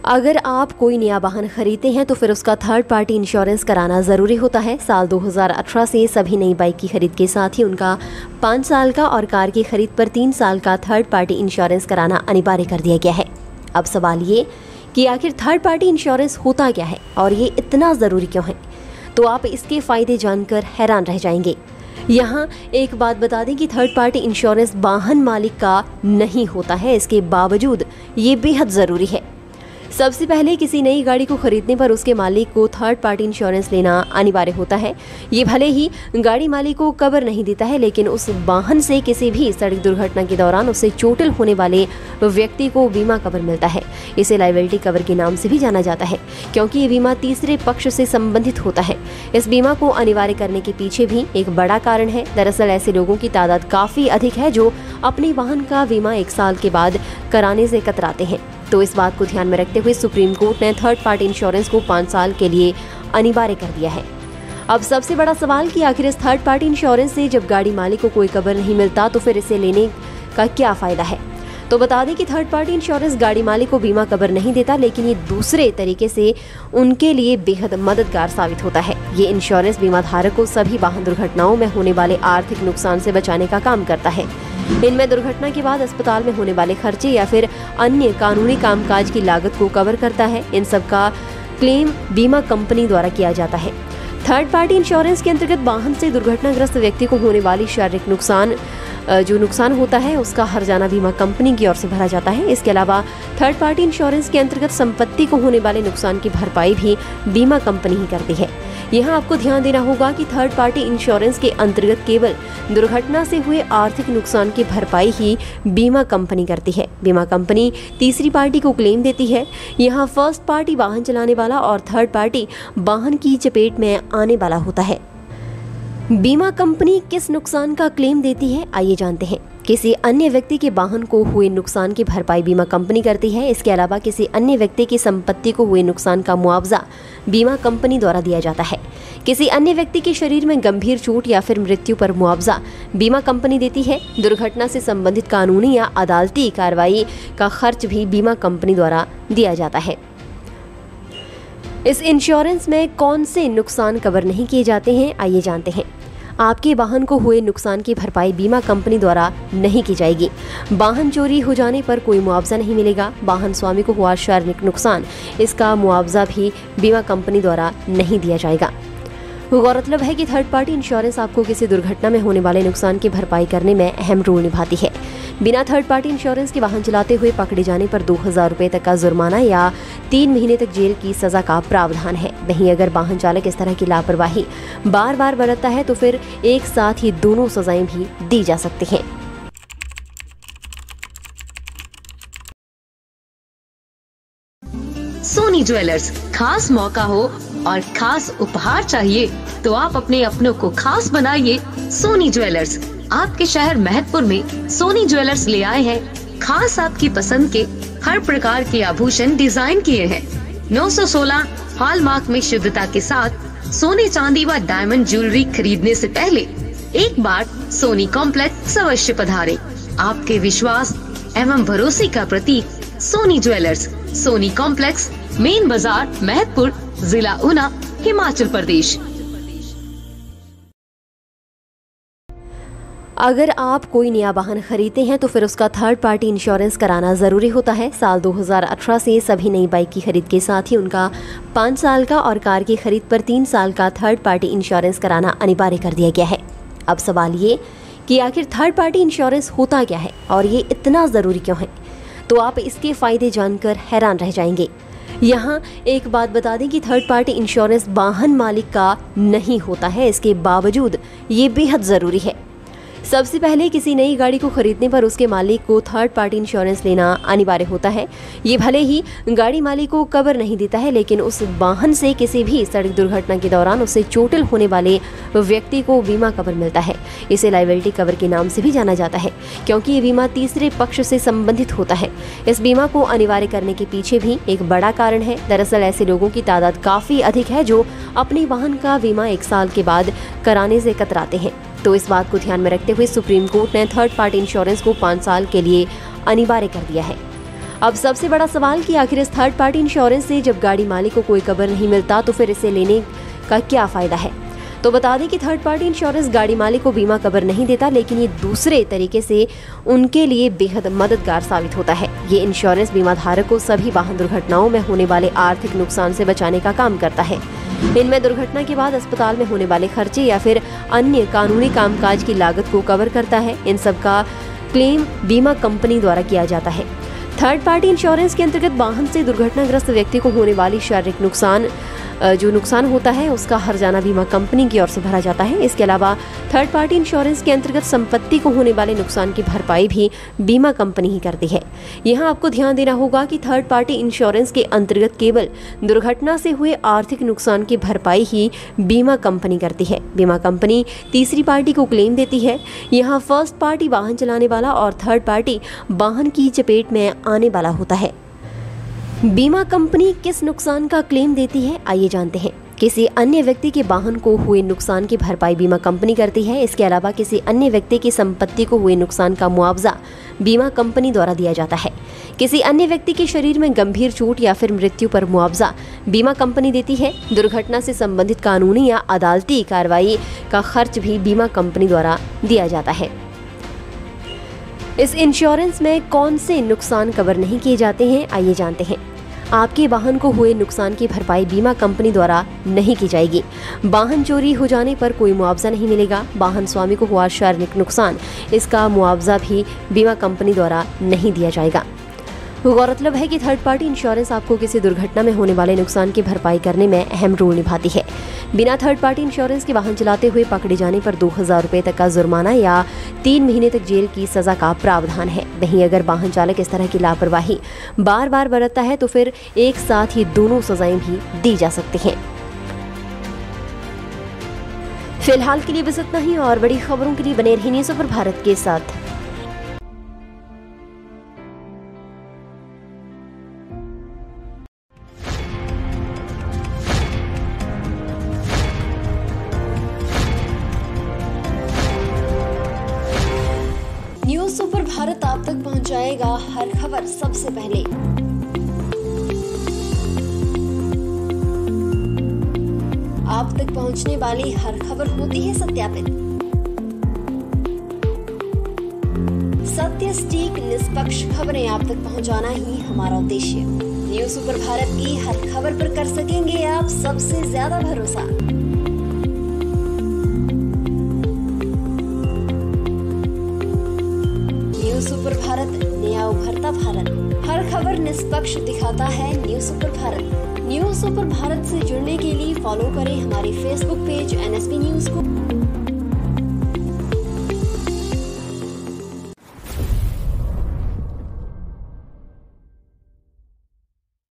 अगर आप कोई नया वाहन खरीदते हैं तो फिर उसका थर्ड पार्टी इंश्योरेंस कराना ज़रूरी होता है। साल 2018 से सभी नई बाइक की खरीद के साथ ही उनका 5 साल का और कार की खरीद पर 3 साल का थर्ड पार्टी इंश्योरेंस कराना अनिवार्य कर दिया गया है। अब सवाल ये कि आखिर थर्ड पार्टी इंश्योरेंस होता क्या है और ये इतना ज़रूरी क्यों है, तो आप इसके फ़ायदे जानकर हैरान रह जाएंगे। यहाँ एक बात बता दें कि थर्ड पार्टी इंश्योरेंस वाहन मालिक का नहीं होता है, इसके बावजूद ये बेहद ज़रूरी है। सबसे पहले किसी नई गाड़ी को खरीदने पर उसके मालिक को थर्ड पार्टी इंश्योरेंस लेना अनिवार्य होता है। ये भले ही गाड़ी मालिक को कवर नहीं देता है, लेकिन उस वाहन से किसी भी सड़क दुर्घटना के दौरान उससे चोटिल होने वाले व्यक्ति को बीमा कवर मिलता है। इसे लायबिलिटी कवर के नाम से भी जाना जाता है, क्योंकि ये बीमा तीसरे पक्ष से संबंधित होता है। इस बीमा को अनिवार्य करने के पीछे भी एक बड़ा कारण है। दरअसल ऐसे लोगों की तादाद काफी अधिक है जो अपने वाहन का बीमा 1 साल के बाद कराने से कतराते हैं। तो इस बात को ध्यान में रखते हुए सुप्रीम कोर्ट ने थर्ड पार्टी इंश्योरेंस को 5 साल के लिए अनिवार्य कर दिया है। अब सबसे बड़ा सवाल कि आखिर इस थर्ड पार्टी इंश्योरेंस से जब गाड़ी मालिक को कोई कवर नहीं मिलता तो फिर इसे लेने का क्या फायदा है। तो बता दें कि थर्ड पार्टी इंश्योरेंस गाड़ी मालिक को बीमा कवर नहीं देता, लेकिन ये दूसरे तरीके से उनके लिए बेहद मददगार साबित होता है। ये इंश्योरेंस बीमा धारक को सभी वाहन दुर्घटनाओं में होने वाले आर्थिक नुकसान से बचाने का काम करता है। इनमें दुर्घटना के बाद अस्पताल में होने वाले खर्चे या फिर अन्य कानूनी कामकाज की लागत को कवर करता है। इन सब का क्लेम बीमा कंपनी द्वारा किया जाता है। थर्ड पार्टी इंश्योरेंस के अंतर्गत वाहन से दुर्घटनाग्रस्त व्यक्ति को होने वाली शारीरिक नुकसान होता है, उसका हर्जाना बीमा कंपनी की ओर से भरा जाता है। इसके अलावा थर्ड पार्टी इंश्योरेंस के अंतर्गत संपत्ति को होने वाले नुकसान की भरपाई भी बीमा कंपनी ही करती है। यहाँ आपको ध्यान देना होगा कि थर्ड पार्टी इंश्योरेंस के अंतर्गत केवल दुर्घटना से हुए आर्थिक नुकसान की भरपाई ही बीमा कंपनी करती है। बीमा कंपनी तीसरी पार्टी को क्लेम देती है। यहाँ फर्स्ट पार्टी वाहन चलाने वाला और थर्ड पार्टी वाहन की चपेट में आने वाला होता है। बीमा कंपनी किस नुकसान का क्लेम देती है, आइए जानते हैं। किसी अन्य व्यक्ति के वाहन को हुए नुकसान की भरपाई बीमा कंपनी करती है। इसके अलावा किसी अन्य व्यक्ति की संपत्ति को हुए नुकसान का मुआवजा बीमा कंपनी द्वारा दिया जाता है। किसी अन्य व्यक्ति के शरीर में गंभीर चोट या फिर मृत्यु पर मुआवजा बीमा कंपनी देती है। दुर्घटना से संबंधित कानूनी या अदालती कार्रवाई का खर्च भी बीमा कंपनी द्वारा दिया जाता है। इस इंश्योरेंस में कौन से नुकसान कवर नहीं किए जाते हैं, आइए जानते हैं। आपके वाहन को हुए नुकसान की भरपाई बीमा कंपनी द्वारा नहीं की जाएगी। वाहन चोरी हो जाने पर कोई मुआवजा नहीं मिलेगा। वाहन स्वामी को हुआ शारीरिक नुकसान, इसका मुआवजा भी बीमा कंपनी द्वारा नहीं दिया जाएगा। गौरतलब है कि थर्ड पार्टी इंश्योरेंस आपको किसी दुर्घटना में होने वाले नुकसान की भरपाई करने में अहम रोल निभाती है। बिना थर्ड पार्टी इंश्योरेंस के वाहन चलाते हुए पकड़े जाने पर 2000 रुपए तक का जुर्माना या 3 महीने तक जेल की सजा का प्रावधान है। वहीं अगर वाहन चालक इस तरह की लापरवाही बार बार बरतता है तो फिर एक साथ ही दोनों सजाएं भी दी जा सकती हैं। सोनी ज्वेलर्स, खास मौका हो और खास उपहार चाहिए तो आप अपने अपनों को खास बनाइए। सोनी ज्वेलर्स आपके शहर महतपुर में सोनी ज्वेलर्स ले आए हैं खास आपकी पसंद के हर प्रकार के आभूषण डिजाइन किए हैं। 916 हॉलमार्क में शुद्धता के साथ सोने चांदी व डायमंड ज्वेलरी खरीदने से पहले एक बार सोनी कॉम्प्लेक्स अवश्य पधारें। आपके विश्वास एवं भरोसे का प्रतीक Soni jewellers, Soni complex, main बाजार, महतपुर, जिला ऊना, हिमाचल प्रदेश। अगर आप कोई नया वाहन खरीदते हैं तो फिर उसका थर्ड पार्टी इंश्योरेंस कराना ज़रूरी होता है। साल 2018 से सभी नई बाइक की खरीद के साथ ही उनका 5 साल का और कार की खरीद पर 3 साल का थर्ड पार्टी इंश्योरेंस कराना अनिवार्य कर दिया गया है। अब सवाल ये कि आखिर थर्ड पार्टी इंश्योरेंस होता क्या है और ये इतना ज़रूरी क्यों है, तो आप इसके फ़ायदे जानकर हैरान रह जाएंगे। यहाँ एक बात बता दें कि थर्ड पार्टी इंश्योरेंस वाहन मालिक का नहीं होता है, इसके बावजूद ये बेहद ज़रूरी है। सबसे पहले किसी नई गाड़ी को खरीदने पर उसके मालिक को थर्ड पार्टी इंश्योरेंस लेना अनिवार्य होता है। ये भले ही गाड़ी मालिक को कवर नहीं देता है, लेकिन उस वाहन से किसी भी सड़क दुर्घटना के दौरान उससे चोटिल होने वाले व्यक्ति को बीमा कवर मिलता है। इसे लायबिलिटी कवर के नाम से भी जाना जाता है, क्योंकि ये बीमा तीसरे पक्ष से संबंधित होता है। इस बीमा को अनिवार्य करने के पीछे भी एक बड़ा कारण है। दरअसल ऐसे लोगों की तादाद काफी अधिक है जो अपने वाहन का बीमा 1 साल के बाद कराने से कतराते हैं। तो इस बात को ध्यान में रखते हुए सुप्रीम कोर्ट ने थर्ड पार्टी इंश्योरेंस को 5 साल के लिए अनिवार्य कर दिया है। अब सबसे बड़ा सवाल कि आखिर इस थर्ड पार्टी इंश्योरेंस से जब गाड़ी मालिक को कोई कवर नहीं मिलता तो फिर इसे लेने का क्या फायदा है। तो बता दें कि थर्ड पार्टी इंश्योरेंस गाड़ी मालिक को बीमा कवर नहीं देता, लेकिन ये दूसरे तरीके से उनके लिए बेहद मददगार साबित होता है। ये इंश्योरेंस बीमा धारक को सभी वाहन दुर्घटनाओं में होने वाले आर्थिक नुकसान से बचाने का काम करता है। इनमें दुर्घटना के बाद अस्पताल में होने वाले खर्चे या फिर अन्य कानूनी कामकाज की लागत को कवर करता है। इन सब का क्लेम बीमा कंपनी द्वारा किया जाता है। थर्ड पार्टी इंश्योरेंस के अंतर्गत वाहन से दुर्घटनाग्रस्त व्यक्ति को होने वाली शारीरिक नुकसान जो नुकसान होता है उसका हर्जाना बीमा कंपनी की ओर से भरा जाता है। इसके अलावा थर्ड पार्टी इंश्योरेंस के अंतर्गत संपत्ति को होने वाले नुकसान की भरपाई भी बीमा कंपनी ही करती है। यहाँ आपको ध्यान देना होगा कि थर्ड पार्टी इंश्योरेंस के अंतर्गत केवल दुर्घटना से हुए आर्थिक नुकसान की भरपाई ही बीमा कंपनी करती है। बीमा कंपनी तीसरी पार्टी को क्लेम देती है। यहाँ फर्स्ट पार्टी वाहन चलाने वाला और थर्ड पार्टी वाहन की चपेट में आने वाला होता है। बीमा कंपनी किस नुकसान का क्लेम देती है, आइए जानते हैं। किसी अन्य व्यक्ति के वाहन को हुए नुकसान की भरपाई बीमा कंपनी करती है। इसके अलावा किसी अन्य व्यक्ति की संपत्ति को हुए नुकसान का मुआवजा बीमा कंपनी द्वारा दिया जाता है। किसी अन्य व्यक्ति के शरीर में गंभीर चोट या फिर मृत्यु पर मुआवजा बीमा कंपनी देती है। दुर्घटना से संबंधित कानूनी या अदालती कार्रवाई का खर्च भी बीमा कंपनी द्वारा दिया जाता है। इस इंश्योरेंस में कौन से नुकसान कवर नहीं किए जाते हैं, आइए जानते हैं। आपके वाहन को हुए नुकसान की भरपाई बीमा कंपनी द्वारा नहीं की जाएगी। वाहन चोरी हो जाने पर कोई मुआवजा नहीं मिलेगा। वाहन स्वामी को हुआ शारीरिक नुकसान, इसका मुआवजा भी बीमा कंपनी द्वारा नहीं दिया जाएगा। गौरतलब है कि थर्ड पार्टी इंश्योरेंस आपको किसी दुर्घटना में होने वाले नुकसान की भरपाई करने में अहम रोल निभाती है। बिना थर्ड पार्टी इंश्योरेंस के वाहन चलाते हुए पकड़े जाने पर 2000 रुपये तक का जुर्माना या 3 महीने तक जेल की सजा का प्रावधान है। वहीं अगर वाहन चालक इस तरह की लापरवाही बार बार बरतता है तो फिर एक साथ ही दोनों सजाएं भी दी जा सकती हैं। फिलहाल के लिए बस इतना ही और बड़ी खबरों के लिए बने रहिए न्यूज़ सुपर भारत के साथ। न्यूज़ सुपर भारत आप तक पहुंचाएगा हर खबर सबसे पहले। आप तक पहुंचने वाली हर खबर होती है सत्यापित। सत्य, सटीक, निष्पक्ष खबरें आप तक पहुंचाना ही हमारा उद्देश्य। न्यूज़ सुपर भारत की हर खबर पर कर सकेंगे आप सबसे ज्यादा भरोसा। न्यूज़ सुपर भारत, नया उभरता भारत। हर खबर निष्पक्ष दिखाता है news super Bharat. News super Bharat से जुड़ने के लिए फॉलो करें हमारे फेसबुक पेज NSP न्यूज़ को।